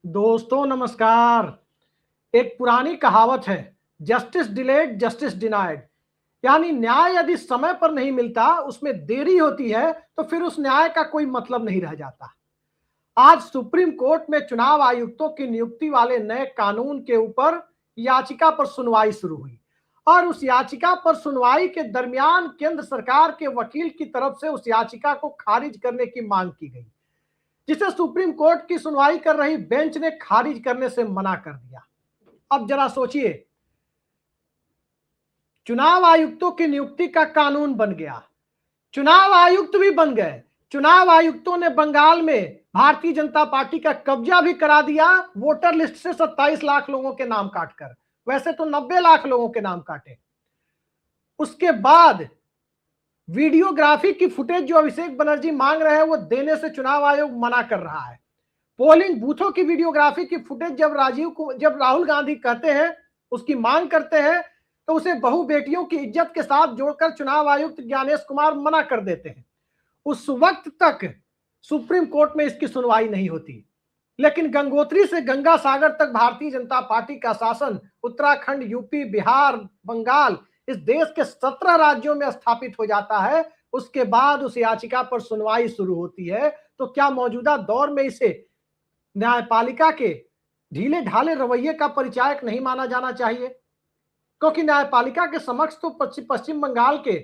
दोस्तों नमस्कार। एक पुरानी कहावत है, जस्टिस डिलेड जस्टिस डिनाइड। यानी न्याय यदि समय पर नहीं मिलता, उसमें देरी होती है तो फिर उस न्याय का कोई मतलब नहीं रह जाता। आज सुप्रीम कोर्ट में चुनाव आयुक्तों की नियुक्ति वाले नए कानून के ऊपर याचिका पर सुनवाई शुरू हुई और उस याचिका पर सुनवाई के दरमियान केंद्र सरकार के वकील की तरफ से उस याचिका को खारिज करने की मांग की गई, जिसे सुप्रीम कोर्ट की सुनवाई कर रही बेंच ने खारिज करने से मना कर दिया। अब जरा सोचिए, चुनाव आयुक्तों की नियुक्ति का कानून बन गया, चुनाव आयुक्त भी बन गए। चुनाव आयुक्तों ने बंगाल में भारतीय जनता पार्टी का कब्जा भी करा दिया, वोटर लिस्ट से 27 लाख लोगों के नाम काटकर। वैसे तो 90 लाख लोगों के नाम काटे। उसके बाद वीडियोग्राफी की फुटेज जो अभिषेक बनर्जी मांग रहे हैं, वो देने से चुनाव आयोग मना कर रहा है। पोलिंग बूथों की वीडियोग्राफी की फुटेज जब राहुल गांधी कहते हैं, उसकी मांग करते हैं, तो उसे बहु बेटियों की इज्जत के साथ जोड़कर चुनाव आयुक्त ज्ञानेश कुमार मना कर देते हैं। उस वक्त तक सुप्रीम कोर्ट में इसकी सुनवाई नहीं होती, लेकिन गंगोत्री से गंगा सागर तक भारतीय जनता पार्टी का शासन उत्तराखंड, यूपी, बिहार, बंगाल, इस देश के 17 राज्यों में स्थापित हो जाता है। उसके बाद उस याचिका पर सुनवाई शुरू होती है। तो क्या मौजूदा दौर में इसे न्यायपालिका के ढीले ढाले रवैये का परिचायक नहीं माना जाना चाहिए? क्योंकि न्यायपालिका के समक्ष तो पश्चिम बंगाल के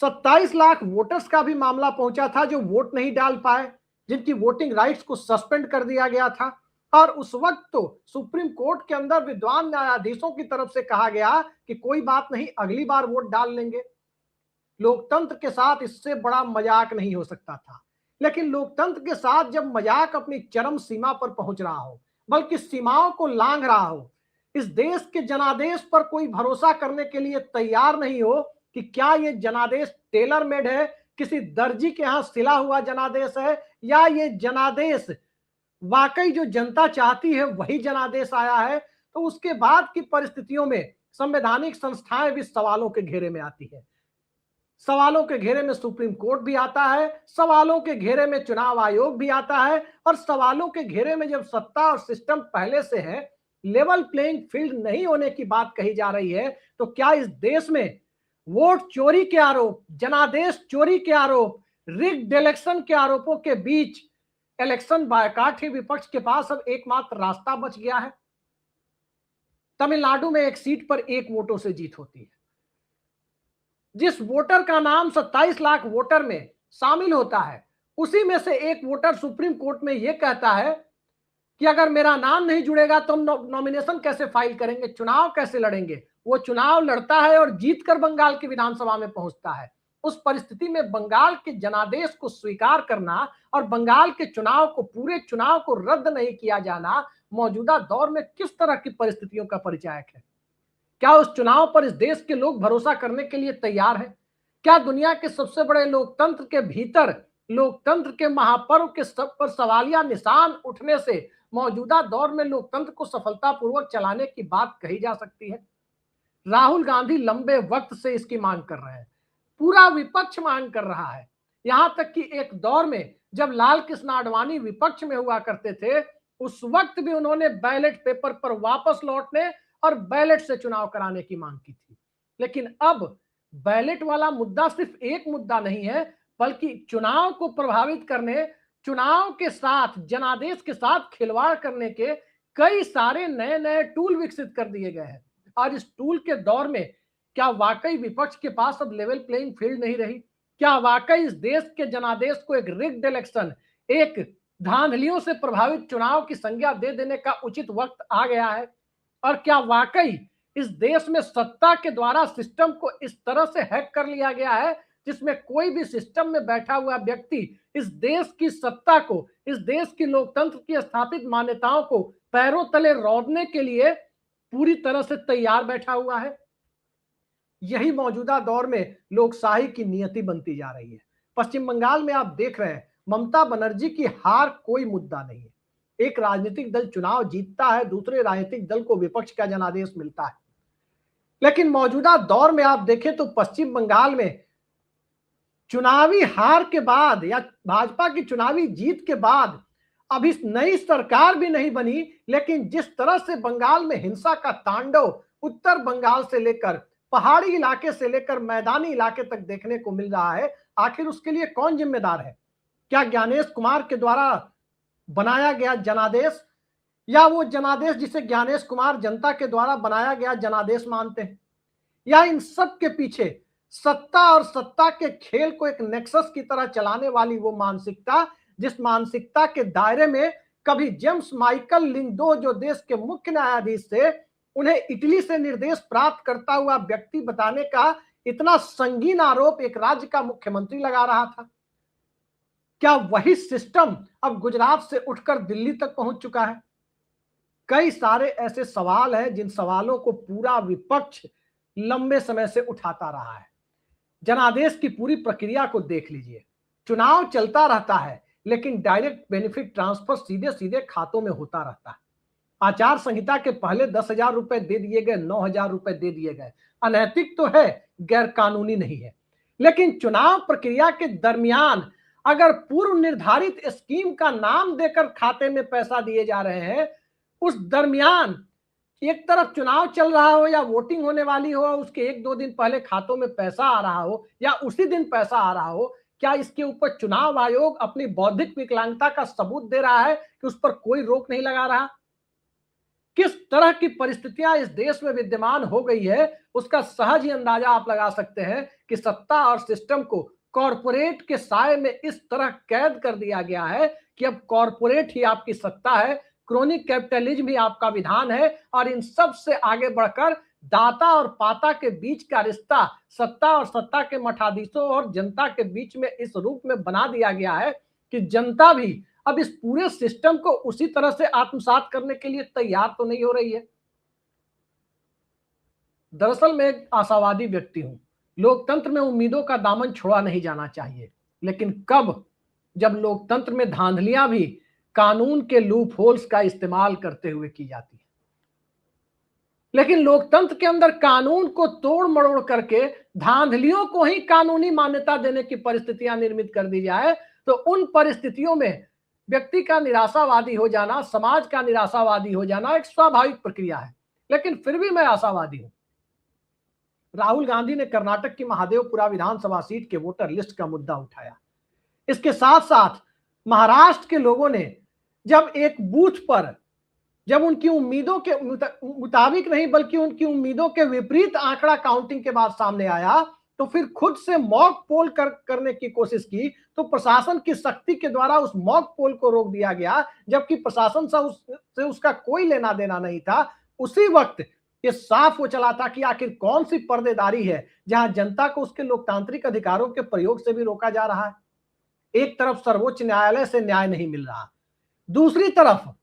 27 लाख वोटर्स का भी मामला पहुंचा था, जो वोट नहीं डाल पाए, जिनकी वोटिंग राइट्स को सस्पेंड कर दिया गया था। और उस वक्त तो सुप्रीम कोर्ट के अंदर विद्वान न्यायाधीशों की तरफ से कहा गया कि कोई बात नहीं, अगली बार वोट डाल लेंगे। लोकतंत्र के साथ इससे बड़ा मजाक नहीं हो सकता था। लेकिन लोकतंत्र के साथ जब मजाक अपनी चरम सीमा पर पहुंच रहा हो, बल्कि सीमाओं को लांघ रहा हो, इस देश के जनादेश पर कोई भरोसा करने के लिए तैयार नहीं हो कि क्या ये जनादेश टेलर मेड है, किसी दर्जी के यहां सिला हुआ जनादेश है, या ये जनादेश वाकई जो जनता चाहती है वही जनादेश आया है। तो उसके बाद की परिस्थितियों में संवैधानिक संस्थाएं भी सवालों के घेरे में आती है। सवालों के घेरे में सुप्रीम कोर्ट भी आता है, सवालों के घेरे में चुनाव आयोग भी आता है, और सवालों के घेरे में जब सत्ता और सिस्टम पहले से है, लेवल प्लेइंग फील्ड नहीं होने की बात कही जा रही है, तो क्या इस देश में वोट चोरी के आरोप, जनादेश चोरी के आरोप, रिग्ड इलेक्शन के आरोपों के बीच इलेक्शन बायकॉट ही विपक्ष के पास अब एकमात्र रास्ता बच गया है? तमिलनाडु में एक सीट पर 1 वोटों से जीत होती है। जिस वोटर का नाम 27 लाख वोटर में शामिल होता है, उसी में से एक वोटर सुप्रीम कोर्ट में यह कहता है कि अगर मेरा नाम नहीं जुड़ेगा तो हम नॉमिनेशन कैसे फाइल करेंगे, चुनाव कैसे लड़ेंगे। वो चुनाव लड़ता है और जीतकर बंगाल की विधानसभा में पहुंचता है। उस परिस्थिति में बंगाल के जनादेश को स्वीकार करना और बंगाल के चुनाव को, पूरे चुनाव को रद्द नहीं किया जाना, मौजूदा दौर में किस तरह की परिस्थितियों का परिचायक है? क्या उस चुनाव पर इस देश के लोग भरोसा करने के लिए तैयार हैं? क्या दुनिया के सबसे बड़े लोकतंत्र के भीतर, लोकतंत्र के महापर्व के सब पर सवालिया निशान उठने से मौजूदा दौर में लोकतंत्र को सफलतापूर्वक चलाने की बात कही जा सकती है? राहुल गांधी लंबे वक्त से इसकी मांग कर रहे हैं, पूरा विपक्ष मांग कर रहा है। यहां तक कि एक दौर में जब लाल कृष्ण आडवाणी विपक्ष में हुआ करते थे, उस वक्त भी उन्होंने बैलेट पेपर पर वापस लौटने और बैलेट से चुनाव कराने की मांग की थी। लेकिन अब बैलेट वाला मुद्दा सिर्फ एक मुद्दा नहीं है, बल्कि चुनाव को प्रभावित करने, चुनाव के साथ, जनादेश के साथ खिलवाड़ करने के कई सारे नए नए टूल विकसित कर दिए गए हैं। आज इस टूल के दौर में क्या वाकई विपक्ष के पास अब लेवल प्लेइंग फील्ड नहीं रही? क्या वाकई इस देश के जनादेश को एक रिग्ड इलेक्शन, एक धांधलियों से प्रभावित चुनाव की संज्ञा दे देने का उचित वक्त आ गया है? और क्या वाकई इस देश में सत्ता के द्वारा सिस्टम को इस तरह से हैक कर लिया गया है, जिसमें कोई भी सिस्टम में बैठा हुआ व्यक्ति इस देश की सत्ता को, इस देश की लोकतंत्र की स्थापित मान्यताओं को पैरों तले रौंदने के लिए पूरी तरह से तैयार बैठा हुआ है? यही मौजूदा दौर में लोकशाही की नियति बनती जा रही है। पश्चिम बंगाल में आप देख रहे हैं, ममता बनर्जी की हार कोई मुद्दा नहीं है। एक राजनीतिक दल चुनाव जीतता है, दूसरे राजनीतिक दल को विपक्ष का जनादेश मिलता है। लेकिन मौजूदा दौर में आप देखें तो पश्चिम बंगाल में चुनावी हार के बाद या भाजपा की चुनावी जीत के बाद अभी नई सरकार भी नहीं बनी, लेकिन जिस तरह से बंगाल में हिंसा का तांडव उत्तर बंगाल से लेकर पहाड़ी इलाके से लेकर मैदानी इलाके तक देखने को मिल रहा है, आखिर उसके लिए कौन जिम्मेदार है? क्या ज्ञानेश कुमार के द्वारा बनाया गया जनादेश, या वो जनादेश जिसे ज्ञानेश कुमार जनता के द्वारा बनाया गया जनादेश मानते हैं, या इन सब के पीछे सत्ता और सत्ता के खेल को एक नेक्सस की तरह चलाने वाली वो मानसिकता, जिस मानसिकता के दायरे में कभी जेम्स माइकल लिंगडो, जो देश के मुख्य न्यायाधीश थे, उन्हें इटली से निर्देश प्राप्त करता हुआ व्यक्ति बताने का इतना संगीन आरोप एक राज्य का मुख्यमंत्री लगा रहा था। क्या वही सिस्टम अब गुजरात से उठकर दिल्ली तक पहुंच चुका है? कई सारे ऐसे सवाल हैं जिन सवालों को पूरा विपक्ष लंबे समय से उठाता रहा है। जनादेश की पूरी प्रक्रिया को देख लीजिए। चुनाव चलता रहता है, लेकिन डायरेक्ट बेनिफिट ट्रांसफर सीधे सीधे खातों में होता रहता है। आचार संहिता के पहले 10,000 रुपए दे दिए गए, 9,000 रुपए दे दिए गए। अनैतिक तो है, गैर कानूनी नहीं है। लेकिन चुनाव प्रक्रिया के दरमियान अगर पूर्व निर्धारित स्कीम का नाम देकर खाते में पैसा दिए जा रहे हैं, उस दरमियान एक तरफ चुनाव चल रहा हो या वोटिंग होने वाली हो, उसके 1-2 दिन पहले खातों में पैसा आ रहा हो या उसी दिन पैसा आ रहा हो, क्या इसके ऊपर चुनाव आयोग अपनी बौद्धिक विकलांगता का सबूत दे रहा है कि उस पर कोई रोक नहीं लगा रहा? किस तरह की परिस्थितियां इस देश में विद्यमान हो गई है, उसका सहज ही अंदाजा आप लगा सकते हैं कि सत्ता और सिस्टम को कॉरपोरेट के साए में इस तरह कैद कर दिया गया है कि अब कॉरपोरेट ही आपकी सत्ता है, क्रोनिक कैपिटलिज्म ही आपका विधान है, और इन सब से आगे बढ़कर दाता और पाता के बीच का रिश्ता सत्ता और सत्ता के मठाधीशों और जनता के बीच में इस रूप में बना दिया गया है कि जनता भी अब इस पूरे सिस्टम को उसी तरह से आत्मसात करने के लिए तैयार तो नहीं हो रही है। दरअसल मैं एक आशावादी व्यक्ति हूं। लोकतंत्र में उम्मीदों का दामन छोड़ा नहीं जाना चाहिए, लेकिन कब? जब लोकतंत्र में धांधलियां भी कानून के लूप होल्स का इस्तेमाल करते हुए की जाती है। लेकिन लोकतंत्र के अंदर कानून को तोड़ मरोड़ करके धांधलियों को ही कानूनी मान्यता देने की परिस्थितियां निर्मित कर दी जाए, तो उन परिस्थितियों में व्यक्ति का निराशावादी हो जाना, समाज का निराशावादी हो जाना एक स्वाभाविक प्रक्रिया है। लेकिन फिर भी मैं आशावादी हूं। राहुल गांधी ने कर्नाटक की महादेवपुरा विधानसभा सीट के वोटर लिस्ट का मुद्दा उठाया। इसके साथ साथ महाराष्ट्र के लोगों ने जब एक बूथ पर, जब उनकी उम्मीदों के मुताबिक नहीं बल्कि उनकी उम्मीदों के विपरीत आंकड़ा काउंटिंग के बाद सामने आया, तो फिर खुद से मॉक पोल करने की कोशिश की, तो प्रशासन की सख्ती के द्वारा उस मॉक पोल को रोक दिया गया, जबकि प्रशासन से उसका कोई लेना देना नहीं था। उसी वक्त ये साफ हो चला था कि आखिर कौन सी पर्देदारी है जहां जनता को उसके लोकतांत्रिक अधिकारों के प्रयोग से भी रोका जा रहा है। एक तरफ सर्वोच्च न्यायालय से न्याय नहीं मिल रहा, दूसरी तरफ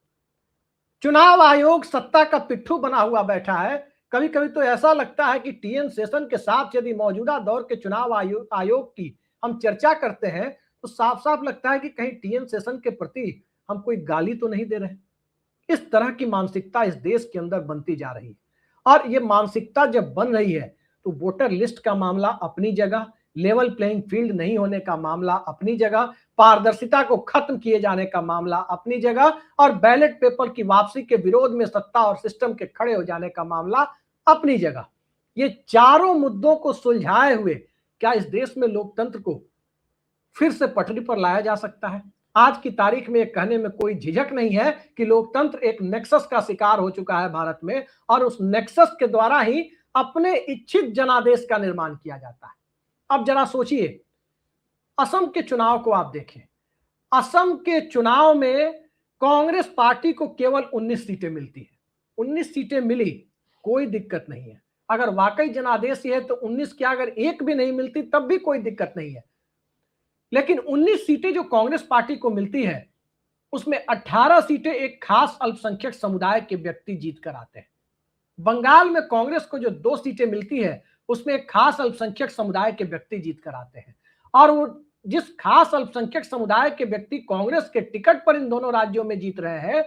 चुनाव आयोग सत्ता का पिट्ठू बना हुआ बैठा है। कभी कभी तो ऐसा लगता है कि टीएन शेषन के साथ यदि मौजूदा दौर के चुनाव आयोग की हम चर्चा करते हैं, तो साफ साफ लगता है कि कहीं टीएन शेषन के प्रति हम कोई गाली तो नहीं दे रहे। इस तरह की मानसिकता इस देश के अंदर बनती जा रही है, और ये मानसिकता जब बन रही है तो वोटर लिस्ट का मामला अपनी जगह, लेवल प्लेइंग फील्ड नहीं होने का मामला अपनी जगह, पारदर्शिता को खत्म किए जाने का मामला अपनी जगह, और बैलेट पेपर की वापसी के विरोध में सत्ता और सिस्टम के खड़े हो जाने का मामला अपनी जगह। ये चारों मुद्दों को सुलझाए हुए क्या इस देश में लोकतंत्र को फिर से पटरी पर लाया जा सकता है? आज की तारीख में कहने में कोई झिझक नहीं है कि लोकतंत्र एक नेक्सस का शिकार हो चुका है भारत में, और उस नेक्सस के द्वारा ही अपने इच्छित जनादेश का निर्माण किया जाता है। अब जरा सोचिए, असम के चुनाव को आप देखें। असम के चुनाव में कांग्रेस पार्टी को केवल 19 सीटें मिलती है। 19 सीटें मिली, कोई दिक्कत नहीं है। अगर वाकई जनादेश है तो 19 क्या, अगर एक भी नहीं मिलती तब भी कोई दिक्कत नहीं है। लेकिन 19 सीटें जो कांग्रेस पार्टी को मिलती है, उसमें 18 सीटें एक खास अल्पसंख्यक समुदाय के व्यक्ति जीत कर आते हैं। बंगाल में कांग्रेस को जो 2 सीटें मिलती है, उसमें एक खास अल्पसंख्यक समुदाय के व्यक्ति जीत कर आते हैं, और वो जिस खास अल्पसंख्यक समुदाय के व्यक्ति कांग्रेस के टिकट पर इन दोनों राज्यों में जीत रहे हैं,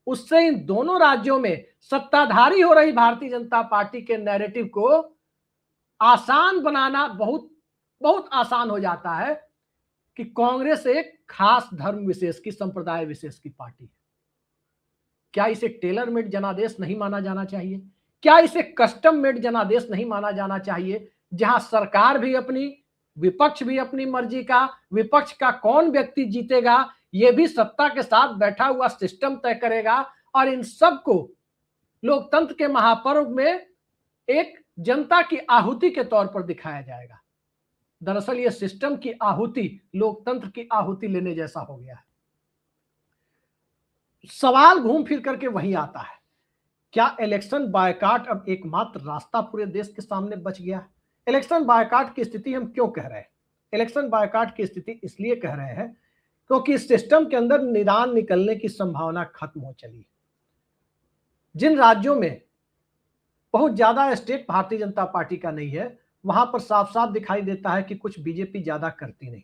उससे इन दोनों राज्यों में सत्ताधारी हो रही भारतीय जनता पार्टी के नैरेटिव को आसान बनाना बहुत बहुत आसान हो जाता है। कि कांग्रेस एक खास धर्म विशेष की, संप्रदाय विशेष की पार्टी है। क्या इसे टेलर मेड जनादेश नहीं माना जाना चाहिए? क्या इसे कस्टम मेड जनादेश नहीं माना जाना चाहिए, जहां सरकार भी अपनी, विपक्ष भी अपनी मर्जी का, विपक्ष का कौन व्यक्ति जीतेगा यह भी सत्ता के साथ बैठा हुआ सिस्टम तय करेगा, और इन सबको लोकतंत्र के महापर्व में एक जनता की आहुति के तौर पर दिखाया जाएगा। दरअसल यह सिस्टम की आहुति लोकतंत्र की आहुति लेने जैसा हो गया है। सवाल घूम फिर करके वही आता है, क्या इलेक्शन बायकॉट अब एकमात्र रास्ता पूरे देश के सामने बच गया है? इलेक्शन बायकॉट की स्थिति हम क्यों कह रहे हैं? इलेक्शन बायकॉट की स्थिति इसलिए कह रहे हैं क्योंकि इस सिस्टम के अंदर निदान निकलने की संभावना खत्म हो चली है। जिन राज्यों में बहुत ज्यादा स्टेक भारतीय जनता पार्टी का नहीं है, वहां पर साफ साफ दिखाई देता है कि कुछ बीजेपी ज्यादा करती नहीं।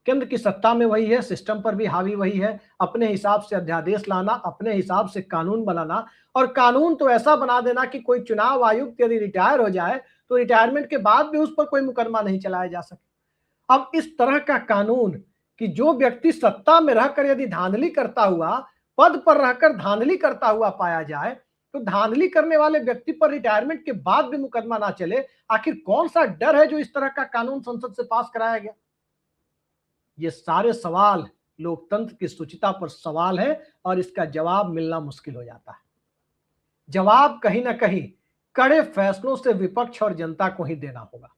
केंद्र की सत्ता में वही है, सिस्टम पर भी हावी वही है, अपने हिसाब से अध्यादेश लाना, अपने हिसाब से कानून बनाना, और कानून तो ऐसा बना देना कि कोई चुनाव आयुक्त यदि रिटायर हो जाए तो रिटायरमेंट के बाद भी उस पर कोई मुकदमा नहीं चलाया जा सके। अब इस तरह का कानून कि जो व्यक्ति सत्ता में रहकर यदि धांधली करता हुआ, पद पर रहकर धांधली करता हुआ पाया जाए, तो धांधली करने वाले व्यक्ति पर रिटायरमेंट के बाद भी मुकदमा ना चले, आखिर कौन सा डर है जो इस तरह का कानून संसद से पास कराया गया? ये सारे सवाल लोकतंत्र की शुचिता पर सवाल है, और इसका जवाब मिलना मुश्किल हो जाता है। जवाब कहीं ना कहीं कड़े फैसलों से विपक्ष और जनता को ही देना होगा।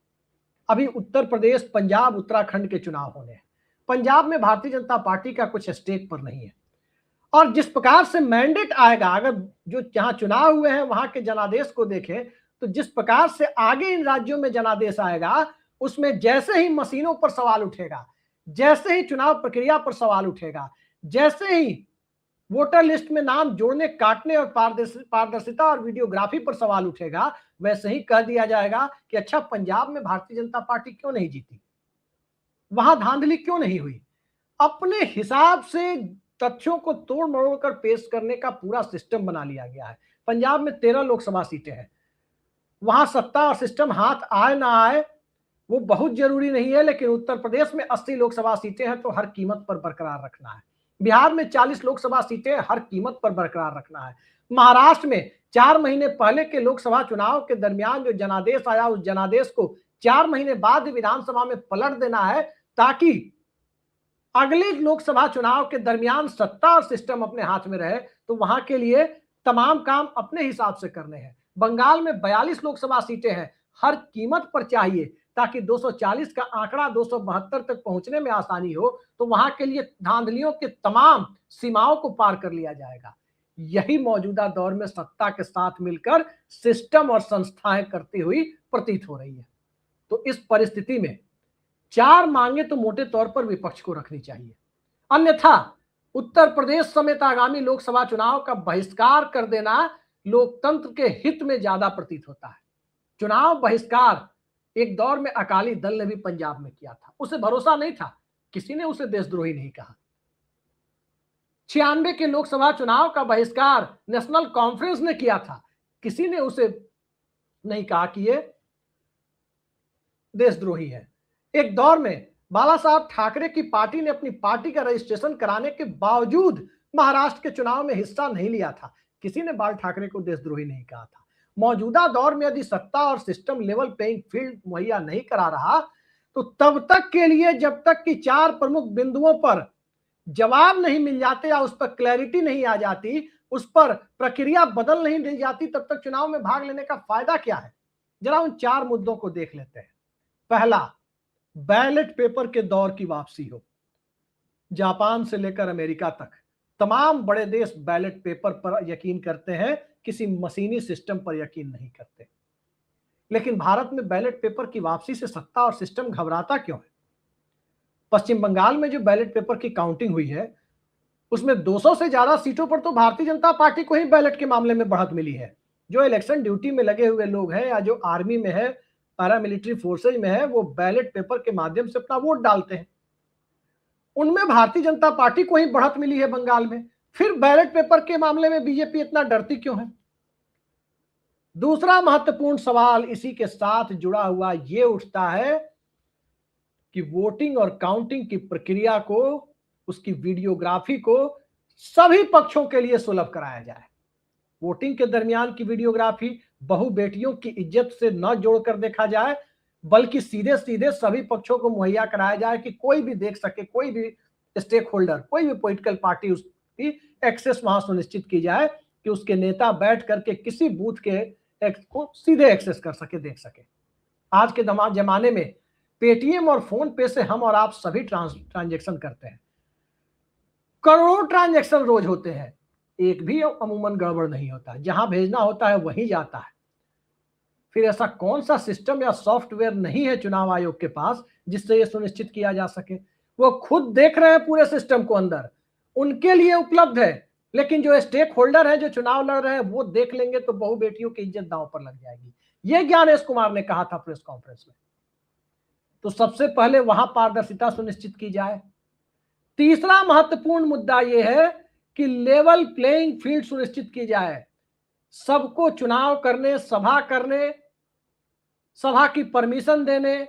अभी उत्तर प्रदेश, पंजाब, उत्तराखंड के चुनाव होने हैं। पंजाब में भारतीय जनता पार्टी का कुछ स्टेक पर नहीं है, और जिस प्रकार से मैंडेट आएगा, अगर जो जहां चुनाव हुए हैं वहां के जनादेश को देखें, तो जिस प्रकार से आगे इन राज्यों में जनादेश आएगा, उसमें जैसे ही मशीनों पर सवाल उठेगा, जैसे ही चुनाव प्रक्रिया पर सवाल उठेगा, जैसे ही वोटर लिस्ट में नाम जोड़ने, काटने और पारदर्शिता और वीडियोग्राफी पर सवाल उठेगा, वैसे ही कह दिया जाएगा कि अच्छा, पंजाब में भारतीय जनता पार्टी क्यों नहीं जीती, वहां धांधली क्यों नहीं हुई। अपने हिसाब से तथ्यों को तोड़ मरोड़ कर पेश करने का पूरा सिस्टम बना लिया गया है। पंजाब में 13 लोकसभा सीटें हैं, वहां सत्ता और सिस्टम हाथ आए ना आए वो बहुत जरूरी नहीं है, लेकिन उत्तर प्रदेश में 80 लोकसभा सीटें हैं तो हर कीमत पर बरकरार रखना है। बिहार में 40 लोकसभा सीटें हर कीमत पर बरकरार रखना है। महाराष्ट्र में 4 महीने पहले के लोकसभा चुनाव के दरमियान जो जनादेश आया, उस जनादेश को 4 महीने बाद विधानसभा में पलट देना है, ताकि अगले लोकसभा चुनाव के दरमियान सत्ता और सिस्टम अपने हाथ में रहे। तो वहां के लिए तमाम काम अपने हिसाब से करने हैं। बंगाल में 42 लोकसभा सीटें हैं, हर कीमत पर चाहिए, ताकि 240 का आंकड़ा 272 तक पहुंचने में आसानी हो। तो वहां के लिए धांधलियों के तमाम सीमाओं को पार कर लिया जाएगा। यही मौजूदा दौर में सत्ता के साथ मिलकर सिस्टम और संस्थाएं करती हुई प्रतीत हो रही है। तो इस परिस्थिति में 4 मांगे तो मोटे तौर पर विपक्ष को रखनी चाहिए, अन्यथा उत्तर प्रदेश समेत आगामी लोकसभा चुनाव का बहिष्कार कर देना लोकतंत्र के हित में ज्यादा प्रतीत होता है। चुनाव बहिष्कार एक दौर में अकाली दल ने भी पंजाब में किया था, उसे भरोसा नहीं था, किसी ने उसे देशद्रोही नहीं कहा। 96 के लोकसभा चुनाव का बहिष्कार नेशनल कॉन्फ्रेंस ने किया था, किसी ने उसे नहीं कहा कि ये देशद्रोही है। एक दौर में बाला साहब ठाकरे की पार्टी ने अपनी पार्टी का रजिस्ट्रेशन कराने के बावजूद महाराष्ट्र के चुनाव में हिस्सा नहीं लिया था, किसी ने बाल ठाकरे को देशद्रोही नहीं कहा था। मौजूदा दौर में यदि सत्ता और सिस्टम लेवल प्लेइंग फील्ड मुहैया नहीं करा रहा, तो तब तक के लिए, जब तक कि 4 प्रमुख बिंदुओं पर जवाब नहीं मिल जाते या उस पर क्लैरिटी नहीं आ जाती, उस पर प्रक्रिया बदल नहीं दी जाती, तब तक चुनाव में भाग लेने का फायदा क्या है? जरा उन 4 मुद्दों को देख लेते हैं। पहला, बैलेट पेपर के दौर की वापसी हो। जापान से लेकर अमेरिका तक तमाम बड़े देश बैलेट पेपर पर यकीन करते हैं, किसी मशीनी सिस्टम पर यकीन नहीं करते। लेकिन भारत में बैलेट पेपर की वापसी से सत्ता और सिस्टम घबराता क्यों है? पश्चिम बंगाल में जो बैलेट पेपर की काउंटिंग हुई है, उसमें 200 से ज्यादा सीटों पर तो भारतीय जनता पार्टी को ही बैलेट के मामले में बढ़त मिली है। जो इलेक्शन ड्यूटी में लगे हुए लोग हैं या जो आर्मी में है, पैरामिलिट्री फोर्सेज में है, वो बैलेट पेपर के माध्यम से अपना वोट डालते हैं। उनमें भारतीय जनता पार्टी को ही बढ़त मिली है बंगाल में, फिर बैलेट पेपर के मामले में बीजेपी इतना डरती क्यों है? दूसरा महत्वपूर्ण सवाल इसी के साथ जुड़ा हुआ ये उठता है कि वोटिंग और काउंटिंग की प्रक्रिया को, उसकी वीडियोग्राफी को सभी पक्षों के लिए सुलभ कराया जाए। वोटिंग के दरमियान की वीडियोग्राफी बहु बेटियों की इज्जत से न जोड़कर देखा जाए, बल्कि सीधे सीधे सभी पक्षों को मुहैया कराया जाए कि कोई भी देख सके, कोई भी स्टेक होल्डर, कोई भी पॉलिटिकल पार्टी, उसकी एक्सेस वहां सुनिश्चित की जाए कि उसके नेता बैठ करके किसी बूथ के को सीधे एक्सेस कर सके, देख सके। आज के जमाने में पेटीएम और फोन पे से हम और आप सभी ट्रांजैक्शन करते हैं, करोड़ों ट्रांजैक्शन रोज होते हैं, एक भी अमूमन गड़बड़ नहीं होता, जहां भेजना होता है वहीं जाता है। फिर ऐसा कौन सा सिस्टम या सॉफ्टवेयर नहीं है चुनाव आयोग के पास जिससे यह सुनिश्चित किया जा सके? वो खुद देख रहे हैं पूरे सिस्टम को अंदर, उनके लिए उपलब्ध है, लेकिन जो स्टेक होल्डर है, जो चुनाव लड़ रहे हैं, वो देख लेंगे तो बहु बेटियों की इज्जत दांव पर लग जाएगी। यह ज्ञानेश कुमार ने कहा था प्रेस कॉन्फ्रेंस में। तो सबसे पहले वहां पारदर्शिता सुनिश्चित की जाए। तीसरा महत्वपूर्ण मुद्दा यह है कि लेवल प्लेइंग फील्ड सुनिश्चित की जाए। सबको चुनाव करने, सभा करने, सभा की परमिशन देने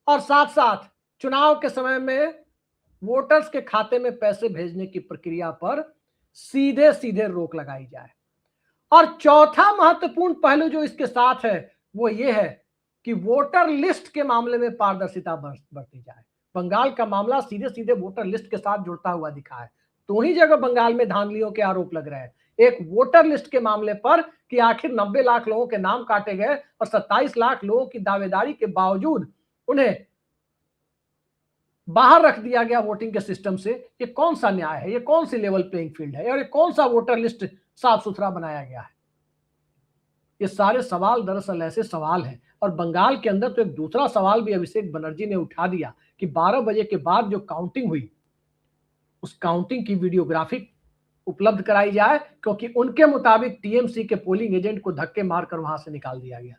और साथ साथ चुनाव के समय में वोटर्स के खाते में पैसे भेजने की प्रक्रिया पर सीधे सीधे रोक लगाई जाए। और चौथा महत्वपूर्ण पहलू जो इसके साथ है वो ये है कि वोटर लिस्ट के मामले में पारदर्शिता बरती जाए। बंगाल का मामला सीधे सीधे वोटर लिस्ट के साथ जुड़ता हुआ दिखा है। दो ही जगह बंगाल में धांधलियों के आरोप लग रहे हैं, एक वोटर लिस्ट के मामले पर कि आखिर 90 लाख लोगों के नाम काटे गए और 27 लाख लोगों की दावेदारी के बावजूद उन्हें बाहर रख दिया गया वोटिंग के सिस्टम से। ये कौन सा न्याय है? ये कौन सी लेवल प्लेइंग फील्ड है? और ये कौन सा वोटर लिस्ट साफ सुथरा बनाया गया है? ये सारे सवाल दरअसल ऐसे सवाल हैं। और बंगाल के अंदर तो एक दूसरा सवाल भी अभिषेक बनर्जी ने उठा दिया कि 12 बजे के बाद जो काउंटिंग हुई, उस काउंटिंग की वीडियोग्राफी उपलब्ध कराई जाए, क्योंकि उनके मुताबिक टीएमसी के पोलिंग एजेंट को धक्के मारकर वहां से निकाल दिया गया।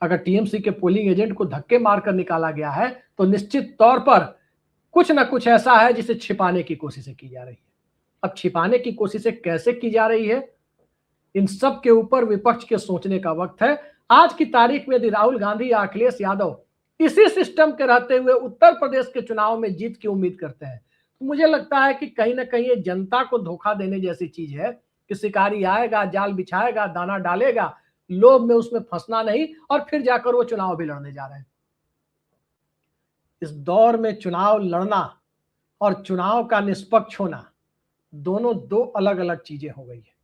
अगर टीएमसी के पोलिंग एजेंट को धक्के मारकर निकाला गया है तो निश्चित तौर पर कुछ ना कुछ ऐसा है जिसे छिपाने की कोशिशें की जा रही है। अब छिपाने की कोशिशें कैसे की जा रही है, इन सब के ऊपर विपक्ष के सोचने का वक्त है। आज की तारीख में यदि राहुल गांधी या अखिलेश यादव इसी सिस्टम के रहते हुए उत्तर प्रदेश के चुनाव में जीत की उम्मीद करते हैं, तो मुझे लगता है कि कहीं ना कहीं ये जनता को धोखा देने जैसी चीज है कि शिकारी आएगा, जाल बिछाएगा, दाना डालेगा, लोभ में उसमें फंसना नहीं, और फिर जाकर वो चुनाव भी लड़ने जा रहे हैं। इस दौर में चुनाव लड़ना और चुनाव का निष्पक्ष होना दोनों दो अलग अलग चीजें हो गई है।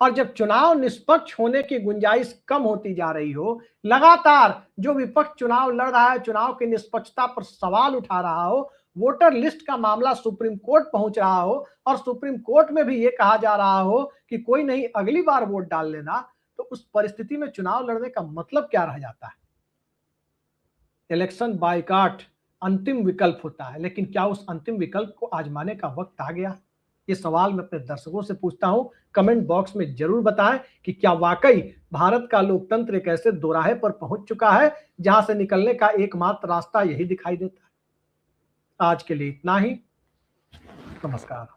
और जब चुनाव निष्पक्ष होने की गुंजाइश कम होती जा रही हो, लगातार जो विपक्ष चुनाव लड़ रहा है, चुनाव की निष्पक्षता पर सवाल उठा रहा हो, वोटर लिस्ट का मामला सुप्रीम कोर्ट पहुंच रहा हो और सुप्रीम कोर्ट में भी ये कहा जा रहा हो कि कोई नहीं, अगली बार वोट डाल लेना, तो उस परिस्थिति में चुनाव लड़ने का मतलब क्या रह जाता है? इलेक्शन बायकॉट अंतिम विकल्प होता है, लेकिन क्या उस अंतिम विकल्प को आजमाने का वक्त आ गया? ये सवाल मैं अपने दर्शकों से पूछता हूं। कमेंट बॉक्स में जरूर बताएं कि क्या वाकई भारत का लोकतंत्र एक ऐसे दोराहे पर पहुंच चुका है जहां से निकलने का एकमात्र रास्ता यही दिखाई देता है। आज के लिए इतना ही। नमस्कार।